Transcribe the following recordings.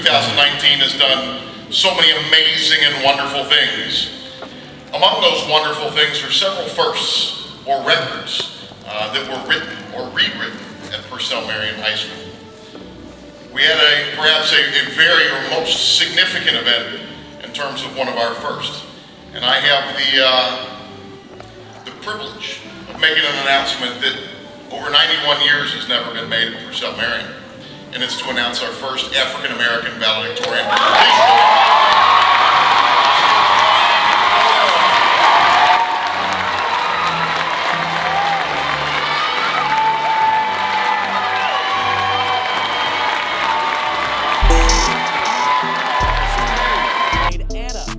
2019 has done so many amazing and wonderful things. Among those wonderful things are several firsts or records that were written or rewritten at Purcell Marian High School. We had perhaps a very or most significant event in terms of one of our firsts. And I have the privilege of making an announcement that over 91 years has never been made at Purcell Marian. And it's to announce our first African-American valedictorian.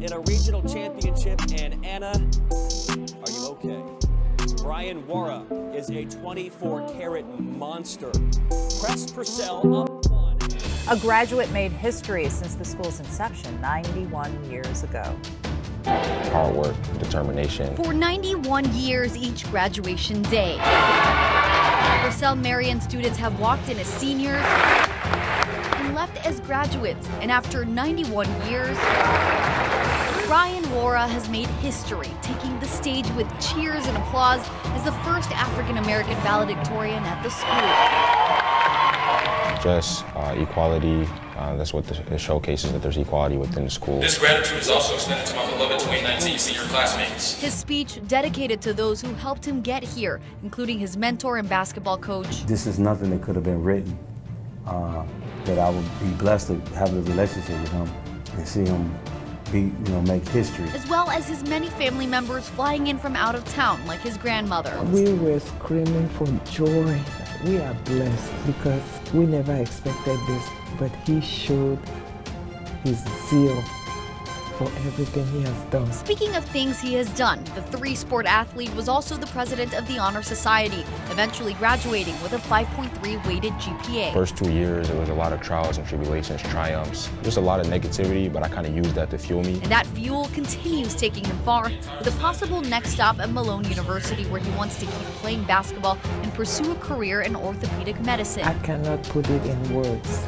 In a regional championship, and Anna, are you okay? Bryan Warah is a 24-carat monster. Press Purcell up 1. A graduate made history since the school's inception 91 years ago. Hard work, determination. For 91 years each graduation day, Purcell Marian students have walked in as seniors and left as graduates. And after 91 years, Bryan Warah has made history, taking the stage with cheers and applause as the first African-American valedictorian at the school. Just equality, that's what it showcases, that there's equality within the school. This gratitude is also extended to my beloved 2019 senior classmates. His speech dedicated to those who helped him get here, including his mentor and basketball coach. This is nothing that could have been written, that I would be blessed to have a relationship with him and see him make history. As well as his many family members flying in from out of town, like his grandmother. We were screaming for joy. We are blessed because we never expected this, but he showed his zeal for everything he has done. Speaking of things he has done, the three-sport athlete was also the president of the Honor Society, eventually graduating with a 5.3 weighted GPA. First 2 years, there was a lot of trials and tribulations, triumphs, just a lot of negativity, but I kind of used that to fuel me. And that fuel continues taking him far, with a possible next stop at Malone University, where he wants to keep playing basketball and pursue a career in orthopedic medicine. I cannot put it in words.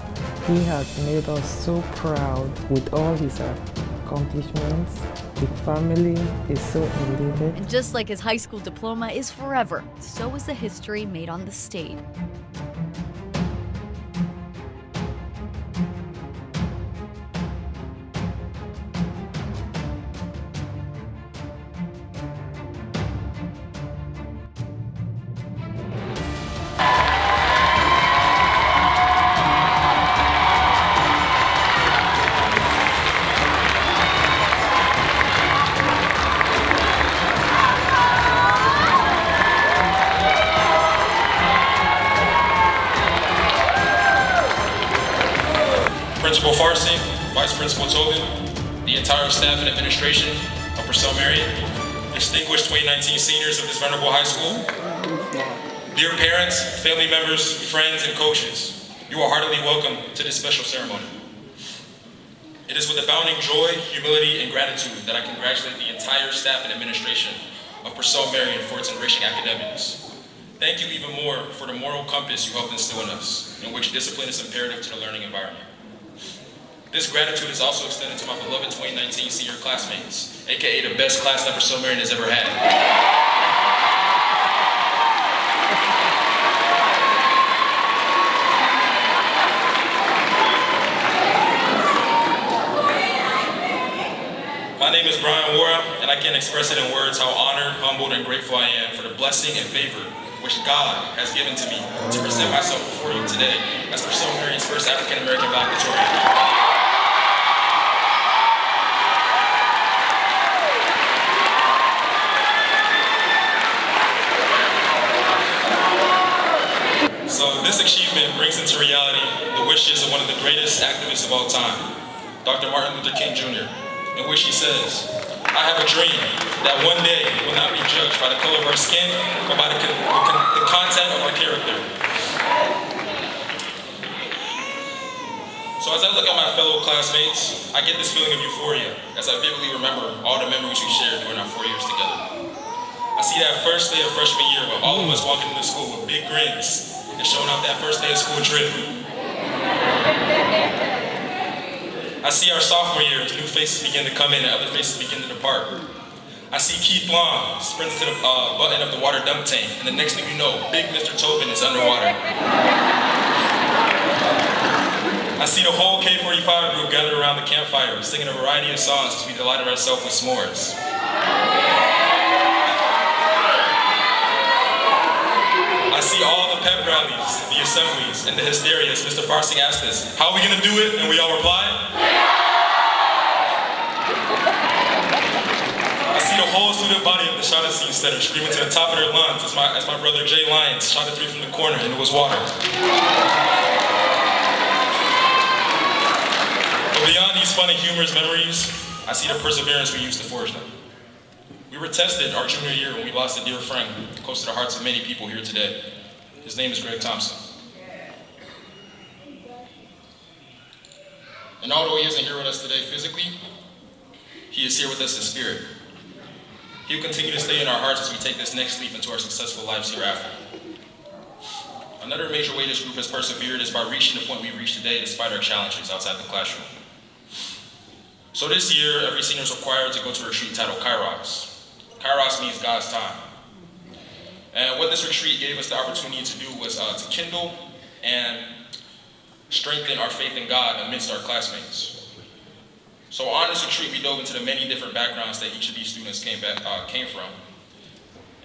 He has made us so proud with all his accomplishments. The family is so elated. And just like his high school diploma is forever, so is the history made on the stage. Principal Farsi, Vice Principal Tobin, the entire staff and administration of Purcell Marian, distinguished 2019 seniors of this venerable high school, dear parents, family members, friends, and coaches, you are heartily welcome to this special ceremony. It is with abounding joy, humility, and gratitude that I congratulate the entire staff and administration of Purcell Marian for its enriching academics. Thank you even more for the moral compass you helped instill in us, in which discipline is imperative to the learning environment. This gratitude is also extended to my beloved 2019 senior classmates, aka the best class that Purcell Marian has ever had. My name is Bryan Warah, and I can't express it in words how honored, humbled, and grateful I am for the blessing and favor which God has given to me to present myself before you today as Purcell Marian's first African-American valedictorian. So this achievement brings into reality the wishes of one of the greatest activists of all time, Dr. Martin Luther King Jr., in which he says, I have a dream that one day we will not be judged by the color of our skin, but by the content of our character. So as I look at my fellow classmates, I get this feeling of euphoria as I vividly remember all the memories we shared during our 4 years together. I see that first day of freshman year where all of us walking into school with big grins and showing up that first day of school trip. I see our sophomore years, new faces begin to come in and other faces begin to depart. I see Keith Long sprint to the button of the water dunk tank, and the next thing you know, big Mr. Tobin is underwater. I see the whole K-45 group gathered around the campfire, singing a variety of songs as we delighted ourselves with s'mores. I see all the pep rallies, the assemblies, and the hysteria as Mr. Farsing asked us, how are we gonna do it? And we all replied, I see the whole student body of the Shaughnessy Center screaming to the top of their lungs as my brother Jay Lyons shot a three from the corner and it was water. But beyond these fun and humorous memories, I see the perseverance we used to forge them. We were tested our junior year when we lost a dear friend, close to the hearts of many people here today. His name is Greg Thompson. And although he isn't here with us today physically, he is here with us in spirit. He will continue to stay in our hearts as we take this next leap into our successful lives hereafter. Another major way this group has persevered is by reaching the point we reached today despite our challenges outside the classroom. So this year, every senior is required to go to a retreat titled Kairos. Kairos means God's time. And what this retreat gave us the opportunity to do was to kindle and strengthen our faith in God amidst our classmates. So on this retreat, we dove into the many different backgrounds that each of these students came from.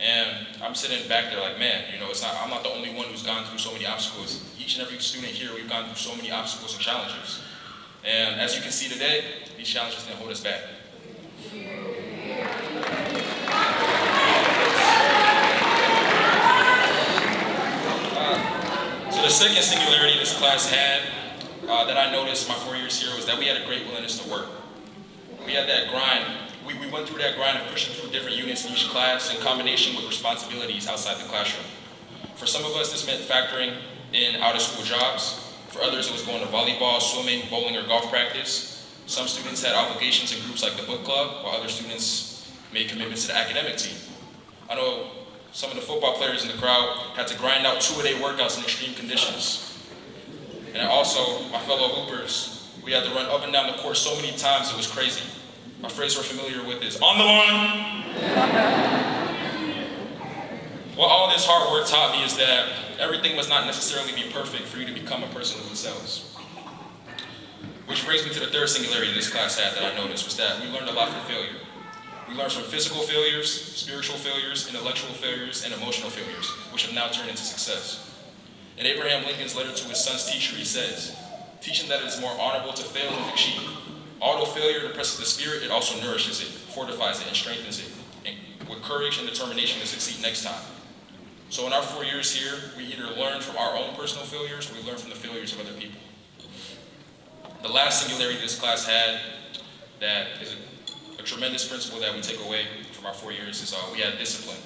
And I'm sitting back there like, man, you know, I'm not the only one who's gone through so many obstacles. Each and every student here, we've gone through so many obstacles and challenges. And as you can see today, these challenges didn't hold us back. So the second singularity this class had that I noticed my 4 years here was that we had a great willingness to work. We had that grind. We went through that grind of pushing through different units in each class in combination with responsibilities outside the classroom. For some of us, this meant factoring in out-of-school jobs. For others, it was going to volleyball, swimming, bowling, or golf practice. Some students had obligations in groups like the book club, while other students made commitments to the academic team. I know some of the football players in the crowd had to grind out 2-a-day workouts in extreme conditions. And also, my fellow hoopers, we had to run up and down the court so many times it was crazy. My phrase we're familiar with is, on the line! What all this hard work taught me is that everything must not necessarily be perfect for you to become a person who excels. Which brings me to the third singularity this class had that I noticed, was that we learned a lot from failure. We learned from physical failures, spiritual failures, intellectual failures, and emotional failures, which have now turned into success. In Abraham Lincoln's letter to his son's teacher, he says, teach him that it is more honorable to fail than to cheat. Although failure depresses the spirit, it also nourishes it, fortifies it, and strengthens it, and with courage and determination to succeed next time. So in our 4 years here, we either learn from our own personal failures, or we learn from the failures of other people. The last singularity this class had that is a tremendous principle that we take away from our 4 years is we had discipline.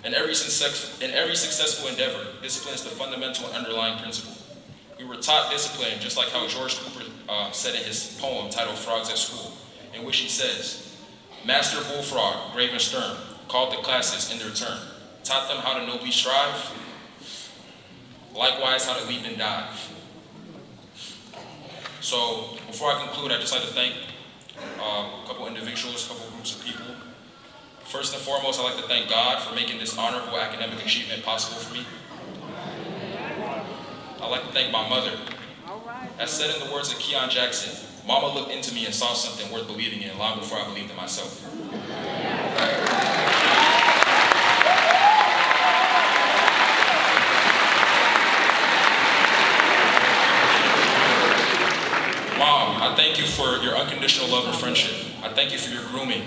In every successful endeavor, discipline is the fundamental and underlying principle. We were taught discipline, just like how George Cooper said in his poem titled Frogs at School, in which he says, Master Bullfrog, grave and stern, called the classes in their turn, taught them how to nobly strive, likewise how to leap and dive. So before I conclude, I'd just like to thank a couple individuals, a couple groups of people. First and foremost, I'd like to thank God for making this honorable academic achievement possible for me. I'd like to thank my mother. As said in the words of Keon Jackson, Mama looked into me and saw something worth believing in long before I believed in myself. Mom, I thank you for your unconditional love and friendship. I thank you for your grooming.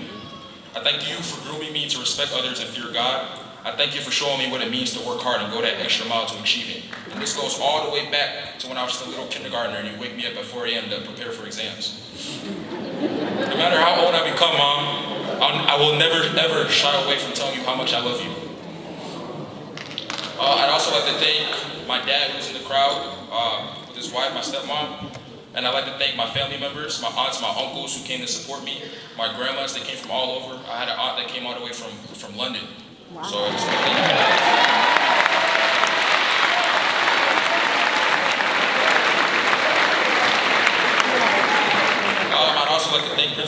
I thank you for grooming me to respect others and fear God. I thank you for showing me what it means to work hard and go that extra mile to achieve it. And this goes all the way back to when I was just a little kindergartner and you wake me up at 4 a.m. to prepare for exams. No matter how old I become, Mom, I will never, ever shy away from telling you how much I love you. I'd also like to thank my dad who's in the crowd, with his wife, my stepmom. And I'd like to thank my family members, my aunts, my uncles who came to support me, my grandmas that came from all over. I had an aunt that came all the way from London. Wow. So I just want to thank you guys.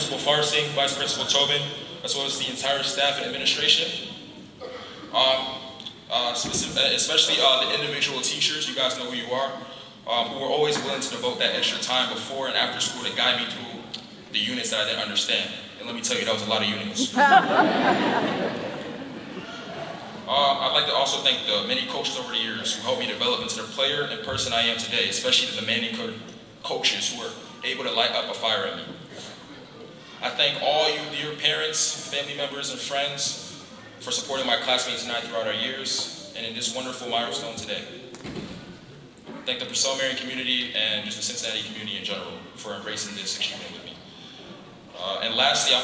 Principal Farsing, Vice Principal Tobin, as well as the entire staff and administration. Especially the individual teachers, you guys know who you are, who were always willing to devote that extra time before and after school to guide me through the units that I didn't understand. And let me tell you, that was a lot of units. I'd like to also thank the many coaches over the years who helped me develop into the player and person I am today, especially the demanding coaches who were able to light up a fire in me. I thank all you dear parents, family members, and friends for supporting my classmates and I throughout our years and in this wonderful milestone today. Thank the Purcell Marion community and just the Cincinnati community in general for embracing this achievement with me. And lastly,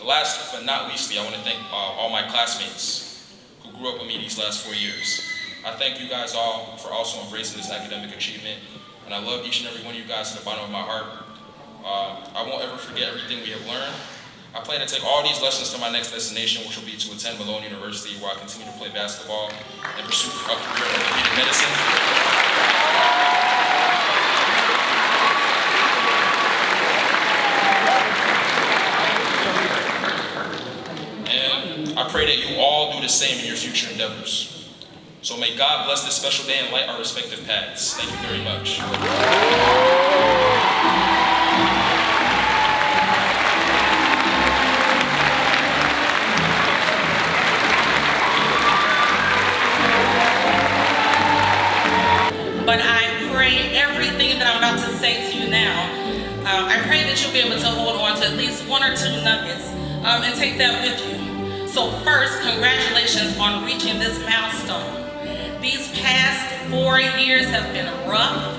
last but not leastly, I want to thank all my classmates who grew up with me these last 4 years. I thank you guys all for also embracing this academic achievement, and I love each and every one of you guys to the bottom of my heart. I won't ever forget everything we have learned. I plan to take all these lessons to my next destination, which will be to attend Malone University, where I continue to play basketball and pursue a career in orthopedic medicine. And I pray that you all do the same in your future endeavors. So may God bless this special day and light our respective paths. Thank you very much. But I pray everything that I'm about to say to you now, I pray that you'll be able to hold on to at least 1 or 2 nuggets and take that with you. So first, congratulations on reaching this milestone. These past 4 years have been rough,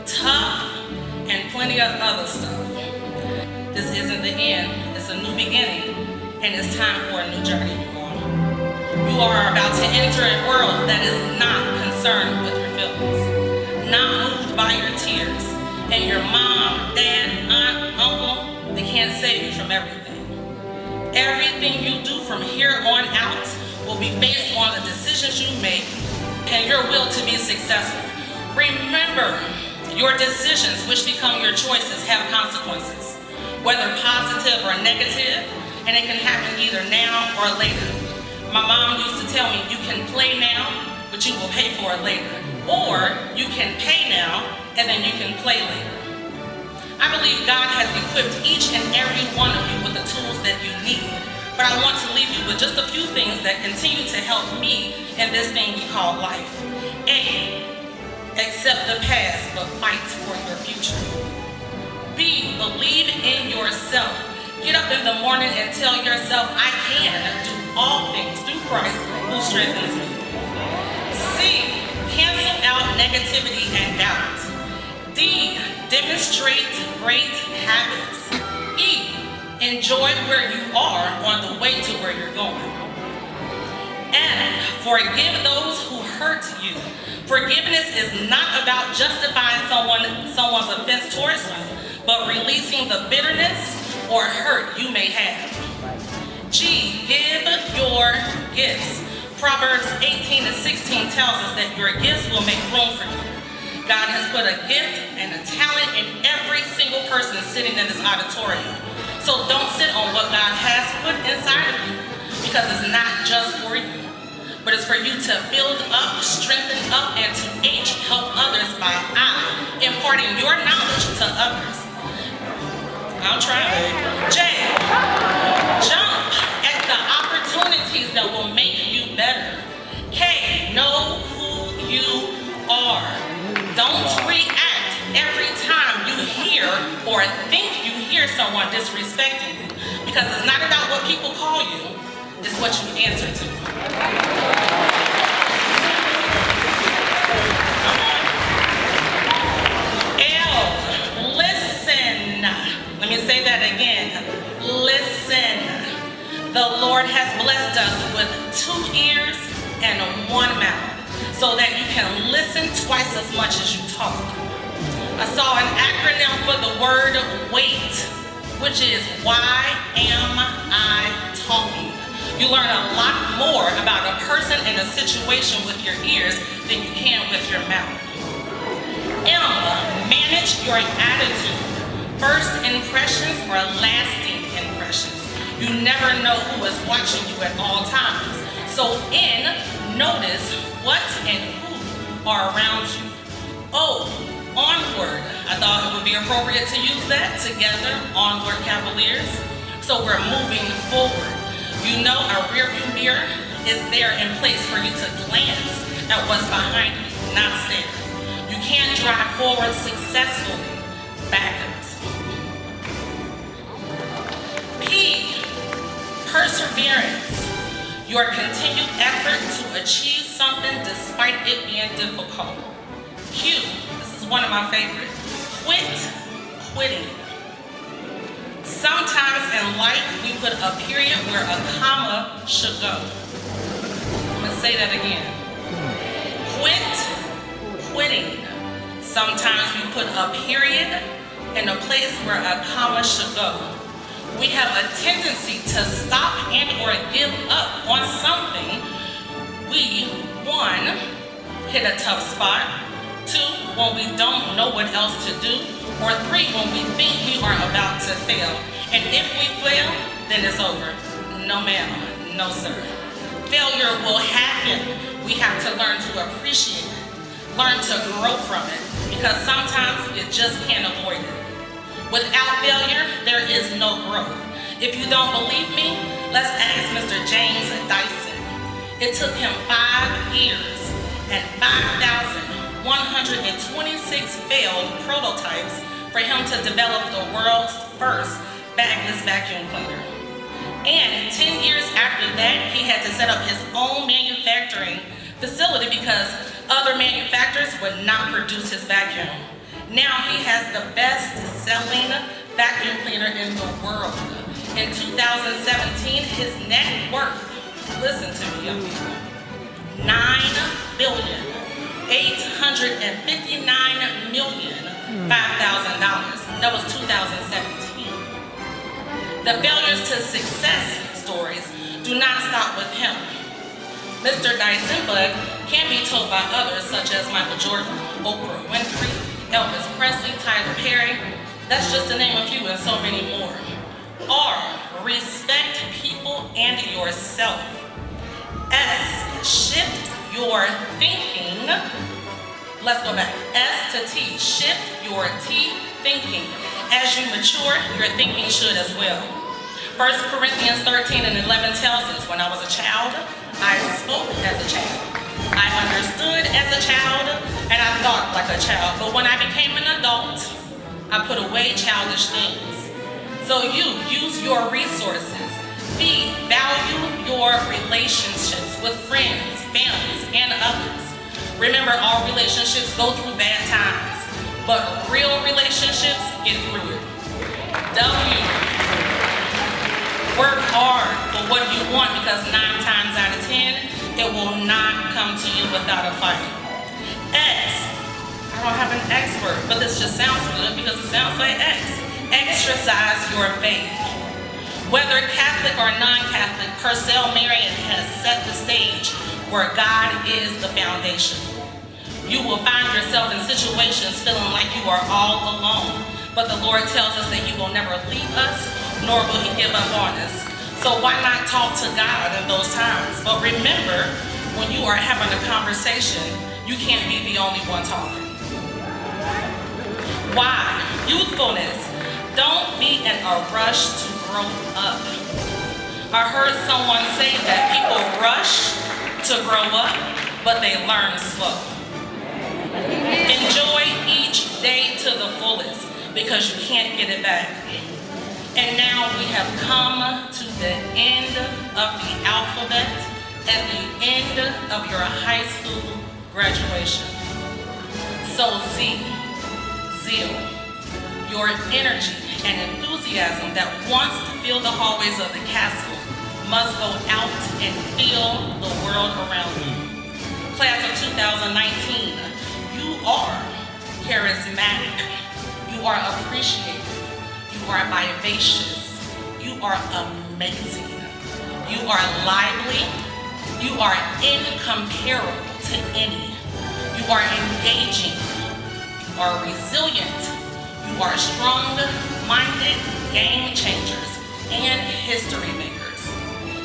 tough, and plenty of other stuff. This isn't the end, it's a new beginning, and it's time for a new journey, you all. You are about to enter a world that is not concerned with your feelings, not moved by your tears, and your mom, dad, aunt, uncle, they can't save you from everything. Everything you do from here on out will be based on the decisions you make and your will to be successful. Remember, your decisions, which become your choices, have consequences, whether positive or negative, and it can happen either now or later. My mom used to tell me, you can play now, but you will pay for it later. Or you can pay now, and then you can play later. I believe God has equipped each and every one of you with the tools that you need. But I want to leave you with just a few things that continue to help me in this thing we call life. A, accept the past, but fight for your future. B, believe in yourself. Get up in the morning and tell yourself, I can do all things through Christ who strengthens me. C, cancel out negativity and doubt. D, demonstrate great habits. E, enjoy where you are on the way to where you're going. F, forgive those who hurt you. Forgiveness is not about justifying someone's offense towards you, but releasing the bitterness or hurt you may have. G, give your gifts. Proverbs 18:16 tells us that your gifts will make room for you. God has put a gift and a talent in every single person sitting in this auditorium. So don't sit on what God has put inside of you, because it's not just for you, but it's for you to build up, strengthen up, and to help others by imparting your knowledge to others. I'll try. J, jump at the opportunities that will make you better. K, know who you are. Don't react every time you hear or think you hear someone disrespecting you, because it's not about what people call you, it's what you answer to. L, listen. Let me say that again. Listen. The Lord has blessed us with 2 ears and 1 mouth, so that you can listen twice as much as you talk. I saw an acronym for the word WAIT, which is why am I talking? You learn a lot more about a person and a situation with your ears than you can with your mouth. M, manage your attitude. First impressions are lasting impressions. You never know who is watching you at all times. So notice what and who are around you. Oh, onward. I thought it would be appropriate to use that together, onward Cavaliers. So we're moving forward. You know a rearview mirror is there in place for you to glance at what's behind you, not stare. You can't drive forward successfully backwards. P, perseverance. Your continued effort to achieve something despite it being difficult. Q, this is one of my favorites. Quitting. Sometimes in life, we put a period where a comma should go. I'm gonna say that again. Quitting. Sometimes we put a period in a place where a comma should go. We have a tendency to stop and or give up on something. We, 1, hit a tough spot. 2, when we don't know what else to do. Or 3, when we think we are about to fail. And if we fail, then it's over. No ma'am, no sir. Failure will happen. We have to learn to appreciate it. Learn to grow from it. Because sometimes you just can't avoid it. Without failure, there is no growth. If you don't believe me, let's ask Mr. James Dyson. It took him 5 years and 5,126 failed prototypes for him to develop the world's first bagless vacuum cleaner. And 10 years after that, he had to set up his own manufacturing facility because other manufacturers would not produce his vacuum. Now he has the best-selling vacuum cleaner in the world. In 2017, his net worth, listen to me, young people, $9,859,000,005. That was 2017. The failures to success stories do not stop with him. Mr. Dyson Bug can be told by others such as Michael Jordan, Oprah Winfrey, Elvis Presley, Tyler Perry. That's just to name a few and so many more. R, respect people and yourself. S, shift your thinking. Let's go back. S to T, shift your T thinking. As you mature, your thinking should as well. 1 Corinthians 13 and 11 tells us, when I was a child, I spoke as a child. I understood as a child, and I thought like a child. But when I became an adult, I put away childish things. So you use your resources. V, value your relationships with friends, families, and others. Remember, all relationships go through bad times, but real relationships get through it. W, work hard for what you want because 9 times out of 10, it will not come to you without a fight. X, I don't have an X word, but this just sounds good because it sounds like X. Exercise your faith. Whether Catholic or non-Catholic, Purcell Marian has set the stage where God is the foundation. You will find yourself in situations feeling like you are all alone, but the Lord tells us that He will never leave us, nor will He give up on us. So why not talk to God in those times? But remember, when you are having a conversation, you can't be the only one talking. Why? Youthfulness. Don't be in a rush to grow up. I heard someone say that people rush to grow up, but they learn slow. Enjoy each day to the fullest because you can't get it back. And now we have come to the end of the alphabet and the end of your high school graduation. So zeal, your energy and enthusiasm that wants to fill the hallways of the castle must go out and fill the world around you. Class of 2019, you are charismatic, you are appreciated, you are vivacious, you are amazing, you are lively, you are incomparable to any, you are engaging, you are resilient, you are strong-minded game changers and history makers.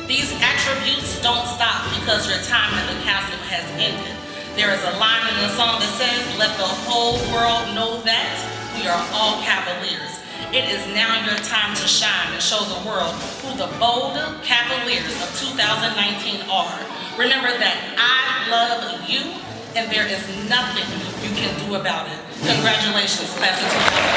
These attributes don't stop because your time in the castle has ended. There is a line in the song that says, "Let the whole world know that we are all Cavaliers." It is now your time to shine and show the world who the bold Cavaliers of 2019 are. Remember that I love you, and there is nothing you can do about it. Congratulations, class of 2019.